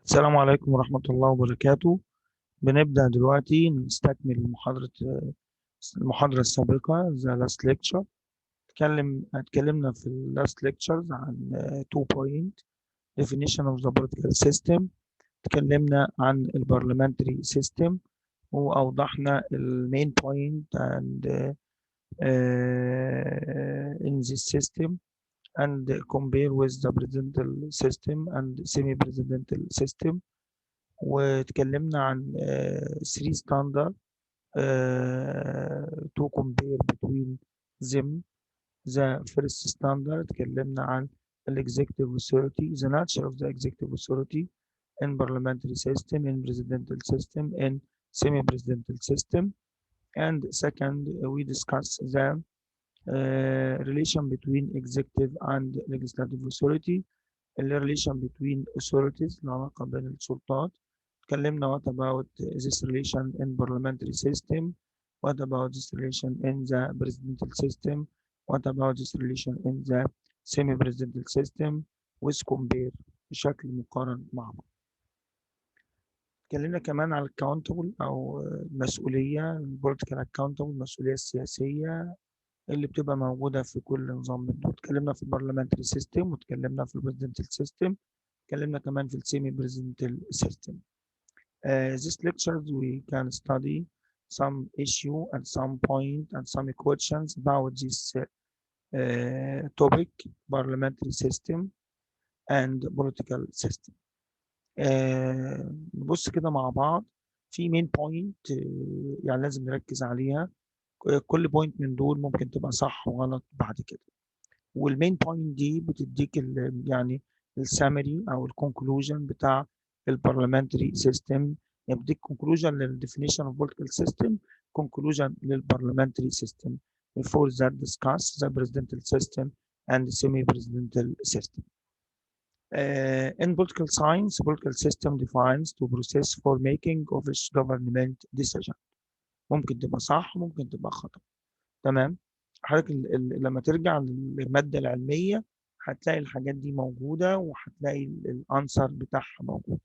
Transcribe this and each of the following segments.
السلام عليكم ورحمة الله وبركاته. بنبدأ دلوقتي نستكمل المحاضرة السابقة The Last Lecture. اتكلمنا في ال Last Lectures عن 2 point Definition of the Political System. اتكلمنا عن ال Parliamentary System وأوضحنا ال Main Point and in this system and compare with the Presidential System and Semi-Presidential System. واتكلمنا عن 3 standard to compare between them. The first standard اتكلمنا عن executive authority, the nature of the executive authority in parliamentary system, in presidential system, in semi-presidential system. And second, we discuss the relation between executive and legislative authority, the relation between authorities، العلاقة بين السلطات. اتكلمنا what about this relation in parliamentary system, what about this relation in the presidential system, what about this relation in the semi-presidential system with compare بشكل مقارن مع بعض. اتكلمنا كمان على accountable أو المسؤولية political accountable، المسؤولية السياسية اللي بتبقى موجودة في كل نظام من دول. اتكلمنا في البرلمانتري سيستم واتكلمنا في البريزيدنتال سيستم، اتكلمنا كمان في السيمي بريزيدنتال سيستم. This lecture we can study some issue and some point and some questions about this topic parliamentary system and political system. نبص كده مع بعض في main point يعني لازم نركز عليها. كل بوينت من دول ممكن تبقى صح وغلط بعد كده، والمين بوينت دي بتديك يعني السامري او الكونكلوجن بتاع البارلمنتري سيستم، يعني بتديك كونكلوجن للديفينيشن اوف بوليتيكال سيستم، كونكلوجن للبارلمنتري سيستم before that discuss the presidential system and the semi-presidential system. In political science, political system defines the process for making of its government decision. ممكن تبقى صح ممكن تبقى خطأ. تمام. حضرتك لما ترجع للمادة العلمية هتلاقي الحاجات دي موجودة وهتلاقي الانسر بتاعها موجود.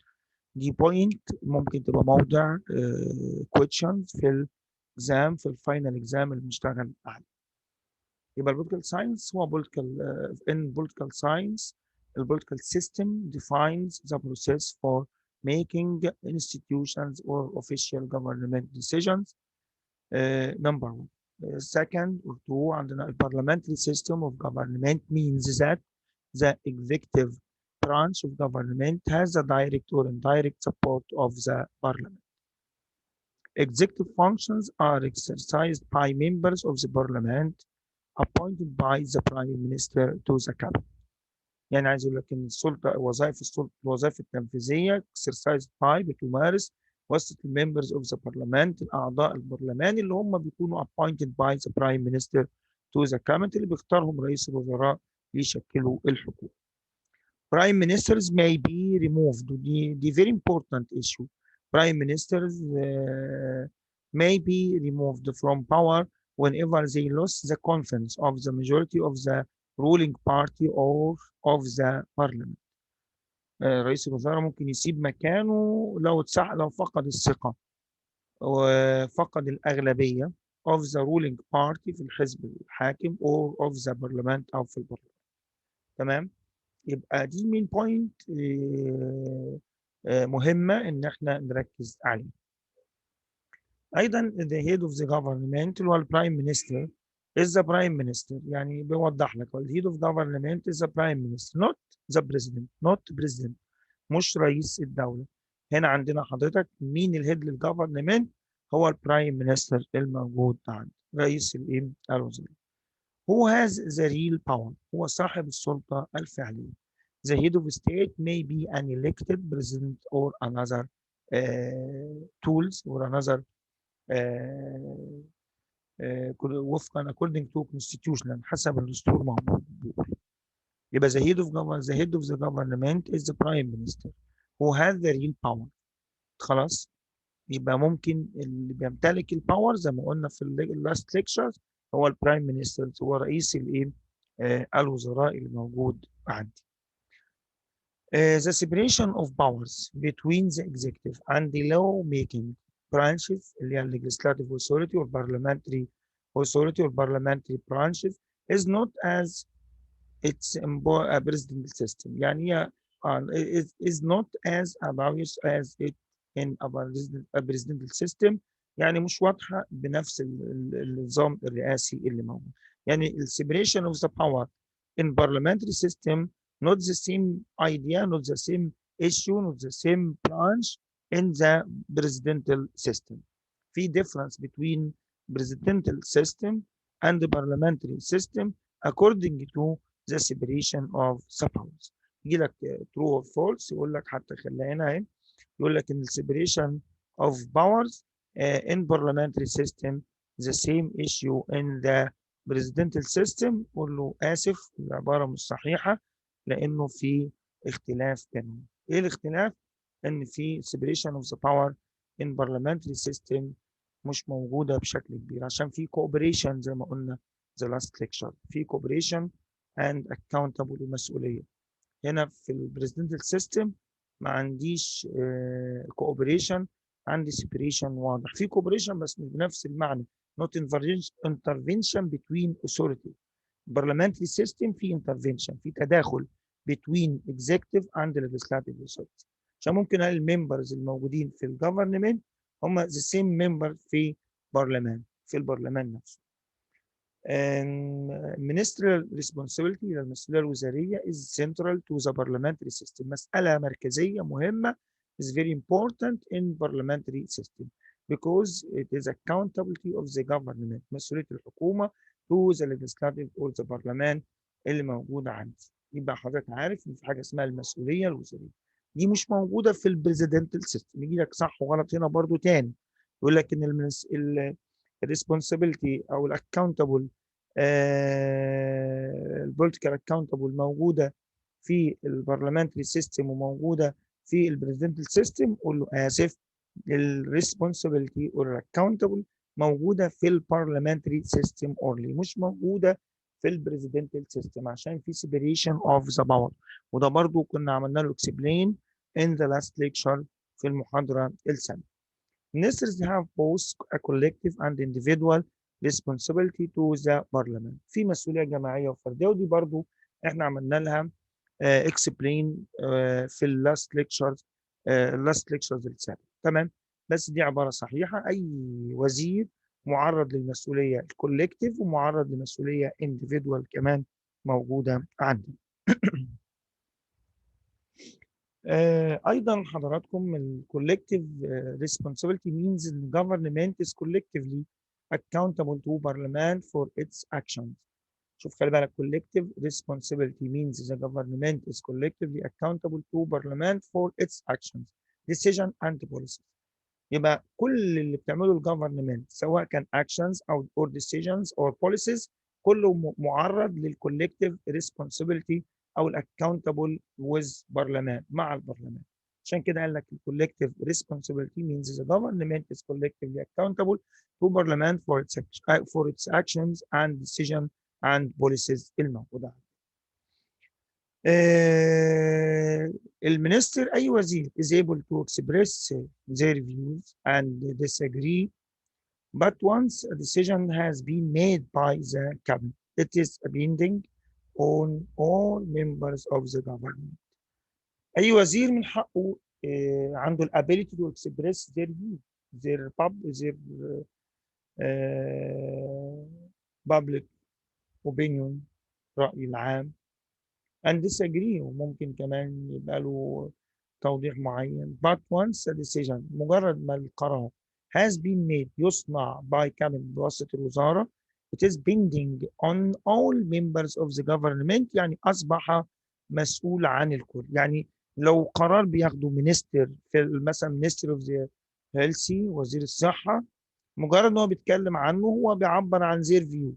دي بوينت ممكن تبقى موضع questions في الاكزام، في الفاينل اكزام اللي بنشتغل عليه. يبقى البوليتيكال ساينس هو in political science the political system defines the process for making institutions or official government decisions. Number one. Second or two, عندنا parliamentary system of government means that the executive branch of government has a direct or indirect support of the parliament. Executive functions are exercised by members of the parliament appointed by the prime minister to the cabinet. يعني عايز اقول لك ان الوظائف التنفيذيه exercised by بتمارس وسط members of the parliament، الاعضاء البرلمان اللي هم بيكونوا appointed by the prime minister to the cabinet، اللي بيختارهم رئيس الوزراء ليشكلوا الحكومه. Prime ministers may be removed. دي very important issue. Prime ministers may be removed from power whenever they lose the confidence of the majority of the ruling party or of the parliament. رئيس الوزراء ممكن يسيب مكانه لو فقد الثقة وفقد الأغلبية of the ruling party في الحزب الحاكم or of the parliament أو في البرلمان. تمام؟ يبقى دي مين بوينت مهمة إن احنا نركز عليه. أيضا the head of the government اللي هو البرايم مينستر is the prime minister، يعني بيوضح لك the head of government is the prime minister not the president، not president، مش رئيس الدولة. هنا عندنا حضرتك مين الهيد للجفرمنت؟ هو البرايم مينستر الموجود عند رئيس الوزراء. Who has the real power؟ هو صاحب السلطة الفعلية. The head of state may be an elected president or another tools or another وفقا according to constitution، حسب الدستور موجود بيقول. يبقى the head of the government is the prime minister who has the real power. خلاص، يبقى ممكن اللي بيمتلك الباور زي ما قلنا في last lectures هو البرايم مينستر، هو رئيس الوزراء اللي موجود عندي. The separation of powers between the executive and the law-making branches اللي هي legislative authority or parliamentary authority or parliamentary branches is not as its a presidential system. يعني هي is not as obvious as it in a presidential system. يعني مش واضحة بنفس النظام الرئاسي اللي موجود. يعني ال separation of the power in parliamentary system not the same idea, not the same issue, not the same branch in the presidential system. في difference between presidential system and the parliamentary system according to the separation of the powers. يجي لك true or false، يقول لك حتى خلينا هنا اهي، يقول لك ان ال separation of powers in parliamentary system the same issue in the presidential system. قول له اسف العباره مش صحيحه لانه في اختلاف بينهم. ايه الاختلاف؟ ان في separation of the power in parliamentary system مش موجوده بشكل كبير عشان في cooperation زي ما قلنا the last lecture، في cooperation and accountable ومسؤوليه. هنا في البريزيدنتال سيستم ما عنديش cooperation، عندي separation واضح. في cooperation بس مش بنفس المعنى، not intervention between authority. parliamentary system في intervention، في تداخل between executive and legislative authority. عشان ممكن الممبرز الموجودين في الجفرمنت هم the same member في البرلمان نفسه. ministerial responsibility المسؤولية الوزارية is central to the parliamentary system. مسألة مركزية مهمة is very important in parliamentary system because it is accountability of the government. مسؤولية الحكومة to the legislative or the parliament اللي موجودة عندي. يبقى حضرتك عارف ان في حاجة اسمها المسؤولية الوزارية، دي مش موجودة في البريزيدنتال سيستم. يجي لك صح وغلط هنا برضو تاني، يقول لك ان الريسبونسابيلتي او الاكونتبل البوليتيكال اكونتبل موجوده في البرلمانتري سيستم وموجوده في البريزيدنتال سيستم. قول له اسف الريسبونسابيلتي والاكونتبل موجوده في البرلمانتري سيستم اونلي، مش موجوده في البريزيدنتال سيستم عشان في separation of the power. وده برضو كنا عملنا له explain in the last lecture في المحاضره الثانيه. Ministers have both a collective and individual responsibility to the parliament. في مسؤولية جماعية وفردية، ودي برضو احنا عملنا لها explain في last lectures السابقة. تمام، بس دي عبارة صحيحة. أي وزير معرض للمسؤولية الكولكتيف ومعرض لمسؤولية individual كمان موجودة عندنا. ايضا حضراتكم الكولكتيف responsibility means the government is collectively accountable to parliament for its actions. شوف خلي بالك collective responsibility means the government is collectively accountable to parliament for its actions, decision and policies. يبقى كل اللي بتعمله الجفرمنت سواء كان actions او or decisions or policies كله معرض للكولكتيف responsibility او الاكونتبل with برلمان مع البرلمان. عشان كده قال لك الكولكتيف responsibility means the government is collectively accountable to parliament for its actions and decision and policies الموجوده. المينستر اي وزير is able to express their views and disagree, but once a decision has been made by the cabinet it is binding on all members of the government. اي وزير من حقه عنده الability to express their views, their public opinion رأي العام and disagree، وممكن كمان يبقى له توضيح معين. but once a decision مجرد ما القرار has been made يصنع by cabinet بواسطة الوزارة it is binding on all members of the government، يعني أصبح مسؤول عن الكل. يعني لو قرار بياخده مينستر في مثلا مينستر اوف ذا هيلثي وزير الصحة، مجرد ان هو بيتكلم عنه هو بيعبر عن زير فيو،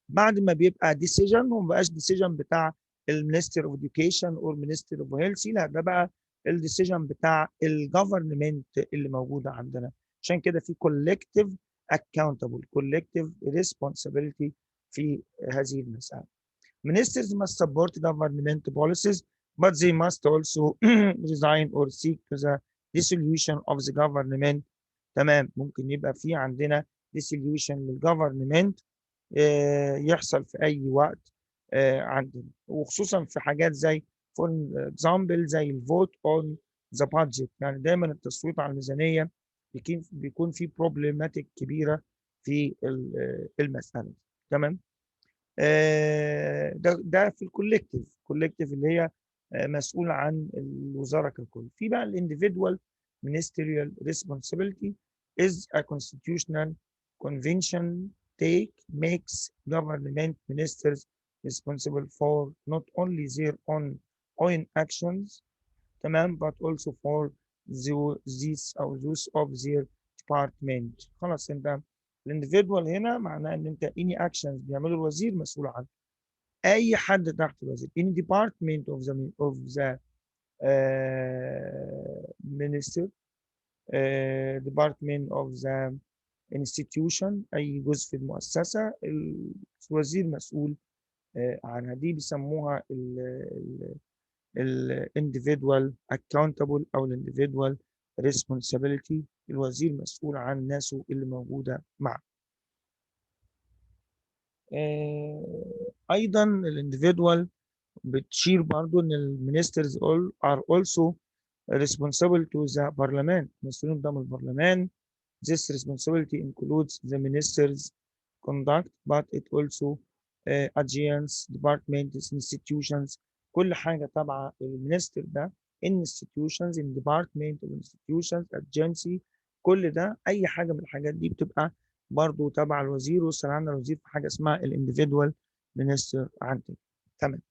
بعد ما بيبقى ديسيجن وما بقاش ديسيجن بتاع المينستر اوف اديوكيشن او المينستر اوف هيلثي، لا ده بقى الديسيجن بتاع الجفرمنت اللي موجوده عندنا. عشان كده في كولكتيف اكاونتبل كولكتيف ريسبونسابيلتي في هذه المساله. Ministers must support government policies but they must also resign or seek the dissolution of the government. تمام، ممكن يبقى في عندنا dissolution للجفرمنت يحصل في أي وقت عندنا، وخصوصا في حاجات زي for example زي الفوت on the budget. يعني دايما التصويت على الميزانية بيكون في problematic كبيرة في المسألة. تمام. ده في الكولكتيف اللي هي مسؤول عن الوزاره ككل. في بقى الانديفيدوال ministerial responsibility is a constitutional convention makes government ministers responsible for not only their own actions تمام but also for these او those of their department. خلاص، انت الانديفيدوال هنا معناه ان انت any actions بيعمله الوزير مسؤول عنه. اي حد تحت الوزير any department of the minister department of the institution، اي جزء في المؤسسه الوزير مسؤول عنها. دي بيسموها ال individual accountable او ال individual responsibility. الوزير مسؤول عن ناسه اللي موجوده معه. ايضا الانديفيدوال بتشير برضو ان المينسترز are also responsible to the parliament، مسؤولين قدام البرلمان. This responsibility includes the minister's conduct but it also agents departments institutions. كل حاجه تبع المينستر ده institutions in department of institutions agency، كل ده اي حاجه من الحاجات دي بتبقى برضو تبع الوزير، وصل عندنا الوزير في حاجه اسمها الانديفيدوال مينستر عندنا. تمام.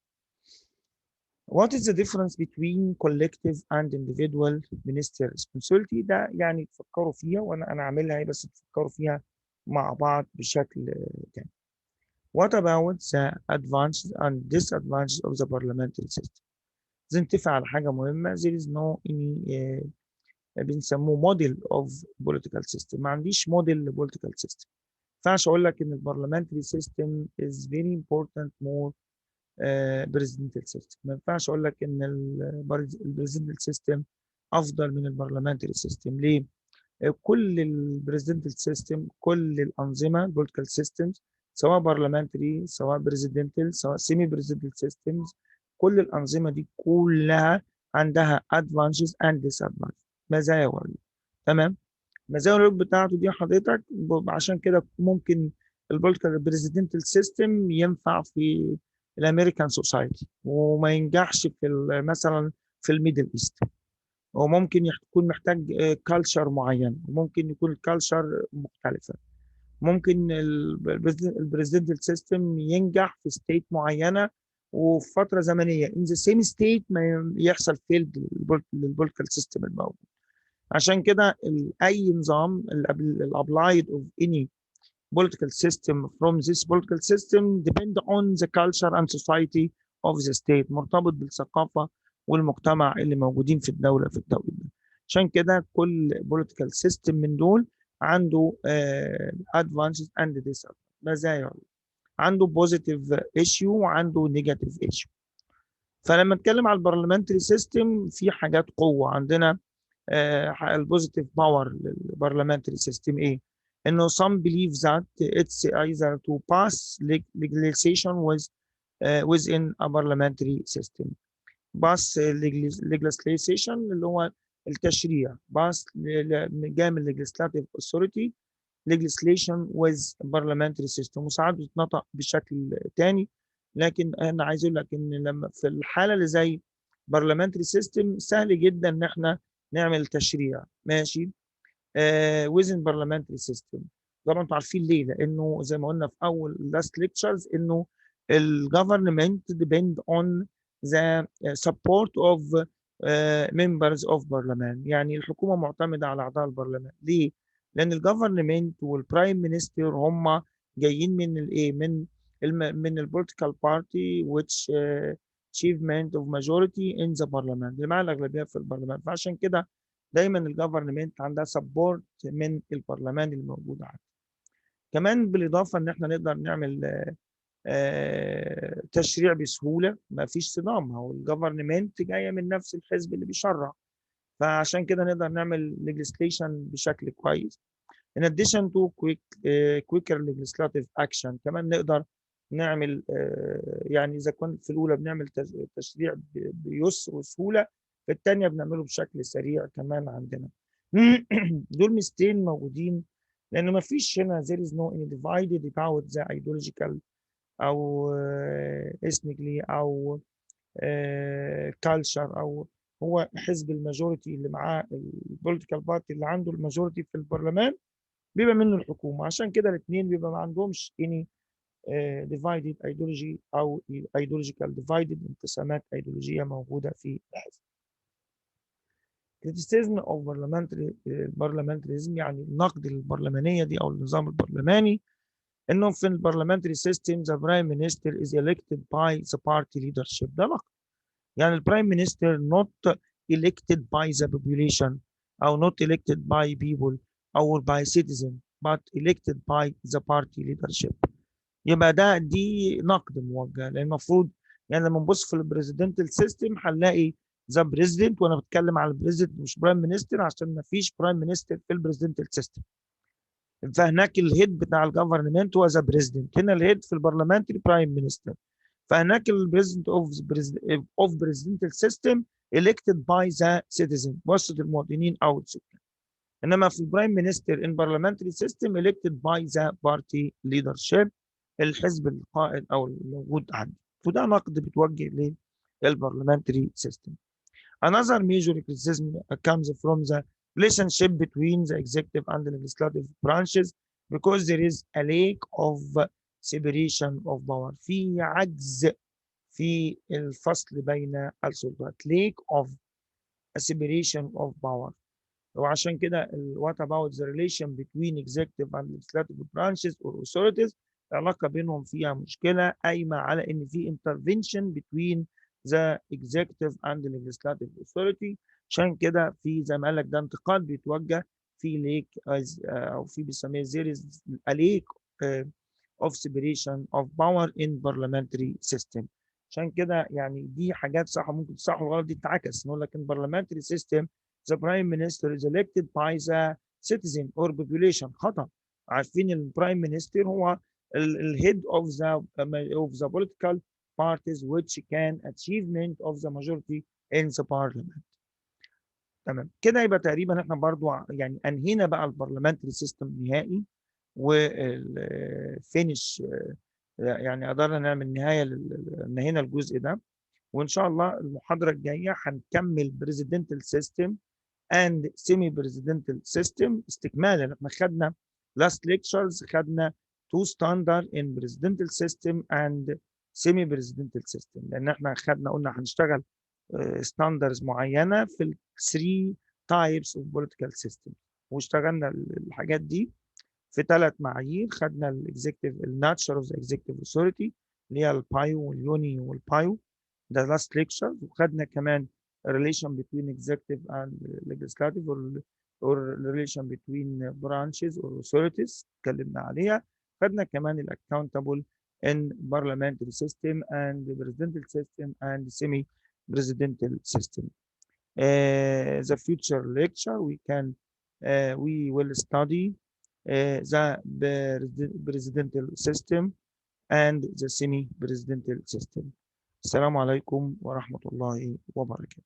What is the difference between collective and individual ministerial responsibility؟ ده يعني تفكروا فيها، وانا عاملها بس تفكروا فيها مع بعض بشكل تاني. What about the advantages and disadvantages of the parliamentary system؟ لازم نتفق على حاجة مهمة. There is no any بنسموه model of political system. ما عنديش موديل لبوليتيكال سيستم. ما ينفعش اقول لك ان البرلمانتري سيستم is very important more presidential system. ما ينفعش اقول لك ان البريزيدنتال سيستم افضل من البرلمانتري سيستم. ليه؟ كل البريزيدنتال سيستم، كل الانظمه البوليتيكال سيستمز سواء برلمانتري سواء بريزيدنتال سواء سيمي بريزيدنتال سيستمز، كل الانظمه دي كلها عندها ادفانتجز اند disadvantages، مزايا وعيوب. تمام. المزايا والعيوب بتاعته دي حضرتك عشان كده ممكن البوليتيكال بريزيدنتال سيستم ينفع في الامريكان سوسايتي وما ينجحش في مثلا في الميدل ايست، وممكن يكون محتاج كالتشر معين، وممكن يكون الكالتشر مختلفه. ممكن البريزيدنتال سيستم ينجح في ستيت معينه وفي فتره زمنيه in the same state ما يحصل فيلد للبوليتيكال سيستم الموجود. عشان كده اي نظام الابلايد of any political system from this political system depend on the culture and society of the state، مرتبط بالثقافة والمجتمع اللي موجودين في الدولة ده. عشان كده كل political system من دول عنده advantages and disadvantages، مزايا، عنده positive issue وعنده negative issue. فلما نتكلم على البرلمانتري سيستم في حاجات قوة عندنا. البوزيتيف باور للبرلمانتري سيستم ايه؟ انه some believe that it's either to pass legislation within a parliamentary system. pass legislation اللي هو التشريع، pass جاي من legislative authority legislation with parliamentary system، وساعات بتتنطق بشكل تاني. لكن انا عايز اقول لك ان لما في الحاله اللي زي parliamentary system سهل جدا ان احنا نعمل تشريع ماشي within parliamentary system. طبعا انتوا عارفين ليه؟ لانه زي ما قلنا في اول last lectures انه الجفرمنت depend on the support of members of parliament. يعني الحكومه معتمده على اعضاء البرلمان. ليه؟ لان الجفرمنت والبرايم مينستر هم جايين من الايه؟ من البوليتيكال بارتي which achievement of majority in the parliament، اللي مع الاغلبيه في البرلمان. فعشان كده دايما الجفرمنت عندها سبورت من البرلمان اللي موجود عندنا. كمان بالاضافه ان احنا نقدر نعمل تشريع بسهوله، ما فيش صدام، هو الجفرنمنت جايه من نفس الحزب اللي بيشرع، فعشان كده نقدر نعمل legislation بشكل كويس. In addition to quicker legislative action، كمان نقدر نعمل يعني إذا كنت في الأولى بنعمل تشريع بيسر وسهولة، في الثانية بنعمله بشكل سريع كمان عندنا. دول ميزتين موجودين، لأن ما فيش هنا there is no any divided about the ideological أو ethnically أو culture، أو هو حزب الماجوريتي اللي معاه البوليتيكال بارتي اللي عنده الماجوريتي في البرلمان بيبقى منه الحكومة. عشان كده الاثنين بيبقى ما عندهمش any divided ideology أو ideological divided، انقسامات أيديولوجية موجودة في الحزب. criticism of parliamentarism، يعني النقد البرلمانية دي أو النظام البرلماني، إنه في البرلمانتري سيستم the prime minister is elected by the party leadership. ده نقد، يعني البرايم مينستر not elected by the population أو not elected by people أو by citizen but elected by the party leadership. يبقى دي نقد موجه، لان المفروض يعني لما نبص في البريزيدنتال سيستم هنلاقي ذا بريزيدنت، وانا بتكلم على البريزيدنت مش برايم مينستر عشان ما فيش برايم مينستر في البريزيدنتال سيستم، فهناك الهيد بتاع الجفرنمنت هو ذا بريزيدنت، هنا الهيد في البرلمانتري برايم مينستر، فهناك البريزيدنت اوف بريزيدنتال سيستم elected by the citizen، وسط المواطنين او السكان، انما في البرايم مينستر ان بارلمنتري سيستم elected by the party leadership، الحزب القائد او الموجود عندي، وده نقد بتوجه للبرلمنتري سيستم. Another major criticism comes from the relationship between the executive and the legislative branches because there is a lack of separation of power. في عجز في الفصل بين السلطات. lack of a separation of power. وعشان كده what about the relation between executive and legislative branches or authorities، العلاقة بينهم فيها مشكلة قايمة على إن في intervention between the executive and the legislative authority. عشان كده في زي ما قال لك ده انتقاد بيتوجه في ليك أو في بيسميه there is a lack of separation of power in parliamentary system. عشان كده يعني دي حاجات صح ممكن تصح وغلط، دي تتعكس، نقول لك in parliamentary system the prime minister is elected by the citizen or population. خطأ. عارفين البرايم مينستر هو الهيد of the political parties which can achievement of the majority in the parliament. تمام كده، يبقى تقريبا احنا برضو يعني انهينا بقى البرلمانتري سيستم نهائي وفينش، يعني قدرنا نعمل نهايه نهينا الجزء ده، وان شاء الله المحاضره الجايه هنكمل بريزيدنتال سيستم and semi presidential system استكمالا. احنا خدنا last lectures خدنا two standard in presidential system and semi presidential system، لان احنا خدنا قلنا هنشتغل standards معينه في ال 3 types of political system، واشتغلنا الحاجات دي في 3 معايير. خدنا الاكزيكتيف الناتشر اوف ذا اكزيكتيف authority اللي هي البايو واليوني والبايو، ده last lecture. وخدنا كمان relation between executive and legislative or relation between branches or authorities اتكلمنا عليها. خدنا كمان ال accountable in parliamentary system and presidential system and semi presidential system. The future lecture we will study the presidential system and the semi presidential system. السلام عليكم ورحمة الله وبركاته.